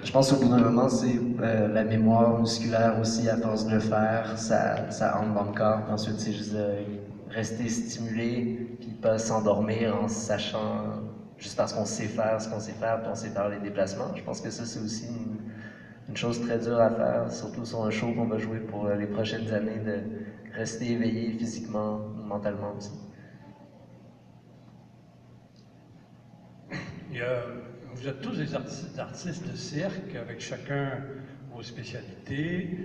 Je pense qu'au bout d'un moment, c'est la mémoire musculaire aussi, à force de le faire, ça entre dans le corps. Puis ensuite, c'est juste rester stimulé, puis pas s'endormir en sachant, juste parce qu'on sait faire ce qu'on sait faire, puis on sait faire les déplacements. Je pense que ça, c'est aussi une chose très dure à faire, surtout sur un show qu'on va jouer pour les prochaines années, de rester éveillé physiquement, mentalement aussi. Vous êtes tous des artistes de cirque, avec chacun vos spécialités,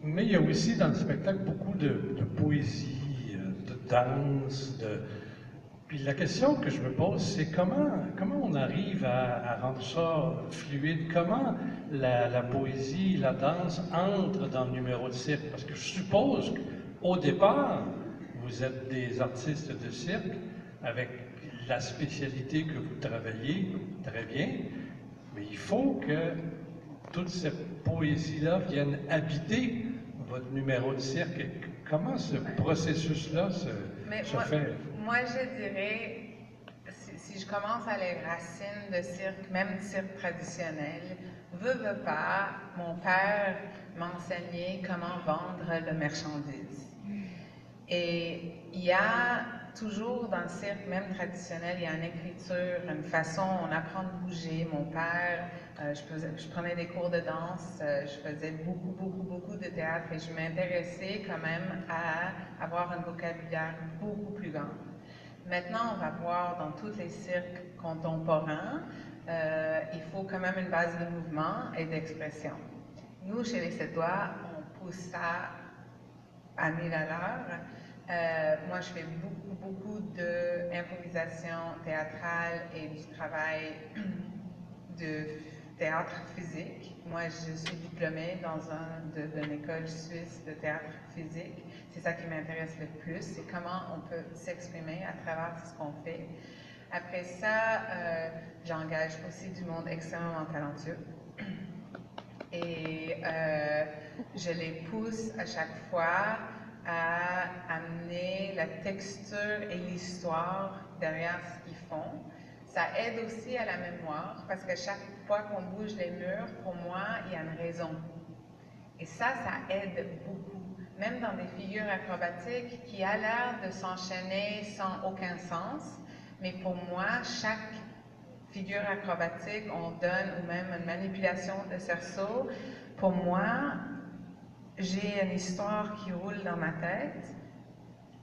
mais il y a aussi dans le spectacle beaucoup de poésie, de danse, Puis la question que je me pose, c'est comment on arrive à rendre ça fluide? Comment la poésie, la danse entrent dans le numéro de cirque? Parce que je suppose qu'au départ, vous êtes des artistes de cirque avec la spécialité que vous travaillez très bien, mais il faut que toute cette poésie-là vienne habiter votre numéro de cirque. Comment ce processus-là se fait? Moi, je dirais, si je commence à les racines de cirque, même cirque traditionnel, veut pas, mon père m'enseignait comment vendre le marchandise. Et il y a toujours dans le cirque, même traditionnel, il y a une écriture, une façon, on apprend de bouger. Mon père, je prenais des cours de danse, je faisais beaucoup de théâtre et je m'intéressais quand même à avoir un vocabulaire beaucoup plus grand. Maintenant, on va voir dans tous les cirques contemporains, il faut quand même une base de mouvement et d'expression. Nous, chez les Sédois, on pousse ça à 1000 à l'heure. Moi, je fais beaucoup d'improvisation théâtrale et du travail de théâtre physique. Moi, je suis diplômée dans une école suisse de théâtre physique. C'est ça qui m'intéresse le plus, c'est comment on peut s'exprimer à travers ce qu'on fait. Après ça, j'engage aussi du monde extrêmement talentueux. Et je les pousse à chaque fois à amener la texture et l'histoire derrière ce qu'ils font. Ça aide aussi à la mémoire, parce que chaque fois qu'on bouge les murs, pour moi, il y a une raison. Et ça aide beaucoup. Même dans des figures acrobatiques qui a l'air de s'enchaîner sans aucun sens, mais pour moi, chaque figure acrobatique, on donne, ou même une manipulation de cerceau, pour moi, j'ai une histoire qui roule dans ma tête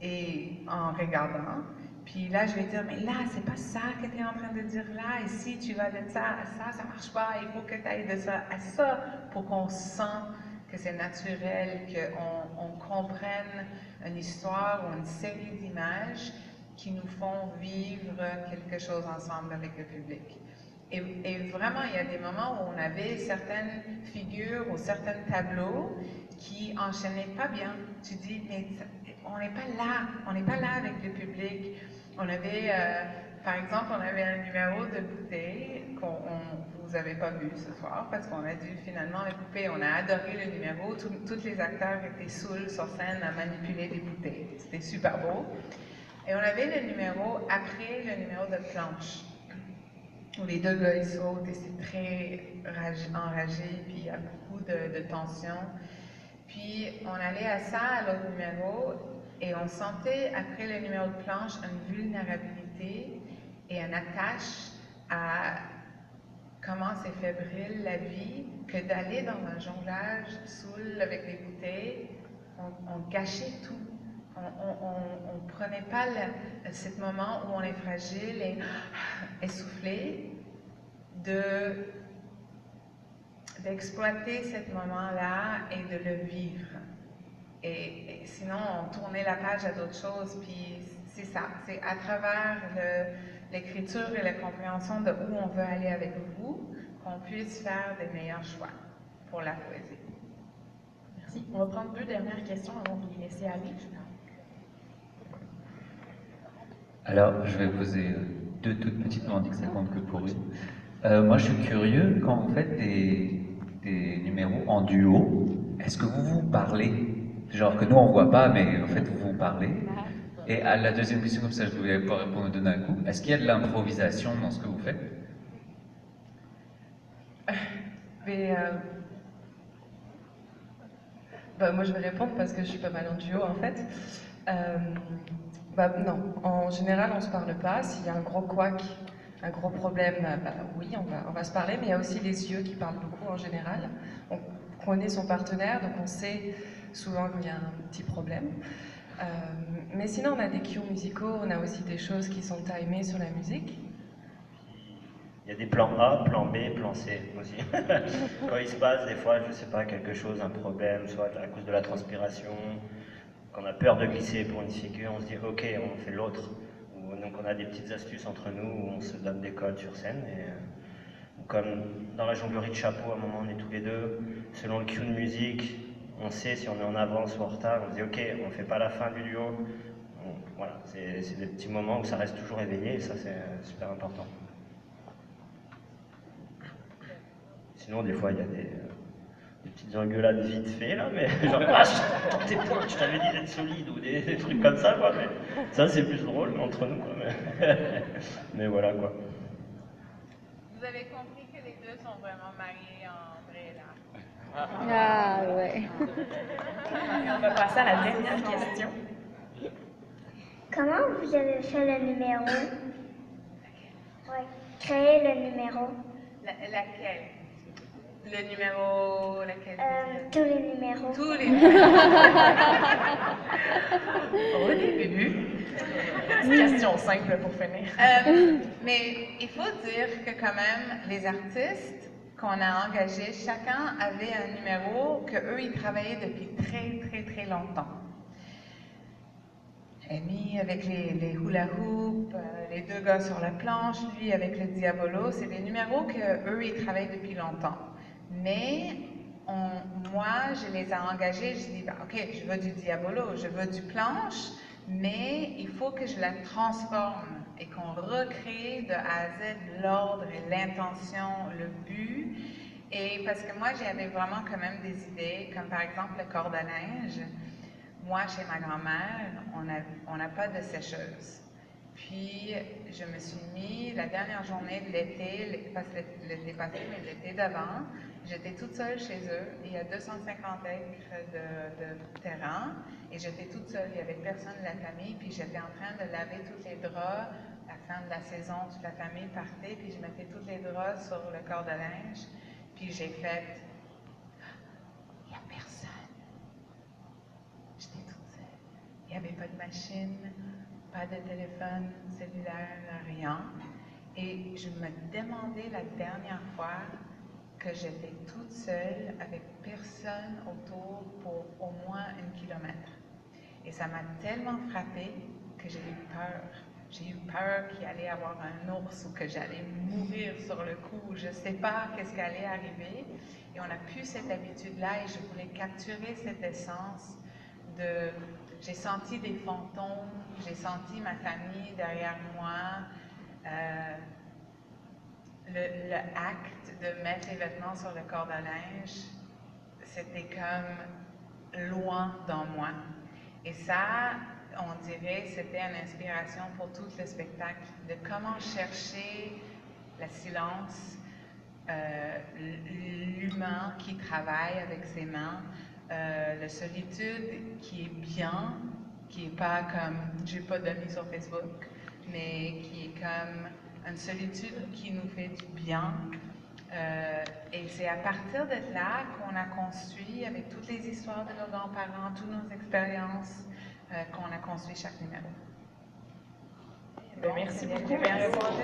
et en regardant. Puis là, je vais dire, mais là, c'est pas ça que tu es en train de dire là. Ici, tu vas de ça à ça, ça marche pas. Il faut que tu ailles de ça à ça pour qu'on sente que c'est naturel, qu'on comprenne une histoire ou une série d'images qui nous font vivre quelque chose ensemble avec le public. Et vraiment, il y a des moments où on avait certaines figures ou certains tableaux qui enchaînaient pas bien. Tu dis, mais on n'est pas là avec le public. On avait, par exemple, on avait un numéro de bouteille vous n'avez pas vu ce soir parce qu'on a dû finalement les couper. On a adoré le numéro. Tous les acteurs étaient saouls sur scène à manipuler des bouteilles. C'était super beau. Et on avait le numéro après le numéro de planche, où les deux gars ils sautent et c'est très enragé, puis il y a beaucoup de tension. Puis on allait à ça, à l'autre numéro, et on sentait après le numéro de planche une vulnérabilité et une attache à comment c'est fébrile la vie, que d'aller dans un jonglage saoul avec les bouteilles, on gâchait tout. On ne prenait pas ce moment où on est fragile et essoufflé, d'exploiter ce moment-là et de le vivre. Et sinon, on tournait la page à d'autres choses, puis c'est ça. C'est à travers l'écriture et la compréhension de où on veut aller avec vous qu'on puisse faire des meilleurs choix pour la poésie. Merci. On va prendre deux dernières questions avant de les laisser aller. Alors, je vais poser deux toutes petites, mais on dit que ça compte que pour une. Moi, je suis curieux, quand vous faites des numéros en duo, est-ce que vous vous parlez? Genre que nous, on ne voit pas, mais en fait, vous vous parlez. Et à la deuxième question, comme ça, je ne vais pas répondre d'un coup. Est-ce qu'il y a de l'improvisation dans ce que vous faites? Mais moi je vais répondre parce que je suis pas mal en duo en fait. Non, en général on se parle pas. S'il y a un gros couac, un gros problème, oui on va se parler, mais il y a aussi les yeux qui parlent beaucoup en général. On connaît son partenaire, donc on sait souvent qu'il y a un petit problème. Mais sinon on a des cues musicaux, on a aussi des choses qui sont timées sur la musique. Il y a des plans A, plan B, plan C aussi. Quand il se passe des fois, je sais pas, quelque chose, un problème, soit à cause de la transpiration, qu'on a peur de glisser pour une figure, on se dit ok, on fait l'autre. Donc on a des petites astuces entre nous où on se donne des codes sur scène. Et, comme dans la jonglerie de chapeau, à un moment on est tous les deux, selon le cue de musique, on sait si on est en avance ou en retard, on se dit ok, on fait pas la fin du duo. Voilà, c'est des petits moments où ça reste toujours éveillé et ça c'est super important. Sinon, des fois, il y a des petites engueulades vite fait, là, mais genre, tes points, je t'avais dit d'être solide, ou des trucs comme ça, quoi, mais ça, c'est plus drôle entre nous, quoi, mais voilà, quoi. Vous avez compris que les deux sont vraiment mariés en vrai, là. Ah, ouais. On va passer à la dernière question. Comment vous avez fait le numéro? Ouais. Créer le numéro? Laquelle? Le numéro, laquelle? Tous les numéros. Tous les numéros. Au début. Question simple pour finir. Mais il faut dire que quand même, les artistes qu'on a engagés, chacun avait un numéro qu'eux, ils travaillaient depuis très longtemps. Amy avec les hula hoop, les deux gars sur la planche, lui avec le diabolo, c'est des numéros qu'eux, ils travaillent depuis longtemps. Mais moi, je les ai engagés, je dis, ok, je veux du diabolo, je veux du planche, mais il faut que je la transforme et qu'on recrée de A à Z l'ordre et l'intention, le but. Et parce que moi, j'avais vraiment quand même des idées, comme par exemple le corde à linge. Moi, chez ma grand-mère, on n'a pas de sécheuse. Puis, je me suis mis la dernière journée de l'été, pas l'été passé, mais l'été d'avant, j'étais toute seule chez eux. Il y a 250 acres de terrain et j'étais toute seule. Il n'y avait personne de la famille. Puis, j'étais en train de laver tous les draps. À la fin de la saison, toute la famille partait. Puis, je mettais tous les draps sur le corde à linge. Puis, j'ai fait... Il n'y a personne. J'étais toute seule. Il n'y avait pas de machine. Pas de téléphone cellulaire, rien. Et je me demandais la dernière fois que j'étais toute seule avec personne autour pour au moins 1 kilomètre. Et ça m'a tellement frappée que j'ai eu peur. J'ai eu peur qu'il allait y avoir un ours ou que j'allais mourir sur le coup. Je ne sais pas qu'est-ce qui allait arriver. Et on n'a plus cette habitude-là et je voulais capturer cette essence de... J'ai senti des fantômes, j'ai senti ma famille derrière moi. Le acte de mettre les vêtements sur le corde à linge, c'était comme loin dans moi. Et ça, on dirait, c'était une inspiration pour tout le spectacle, de comment chercher le silence, l'humain qui travaille avec ses mains, la solitude qui est bien, qui n'est pas comme j'ai pas d'amis sur Facebook, mais qui est comme une solitude qui nous fait du bien. Et c'est à partir de là qu'on a construit, avec toutes les histoires de nos grands-parents, toutes nos expériences, qu'on a construit chaque numéro. Merci beaucoup. Bien répondu.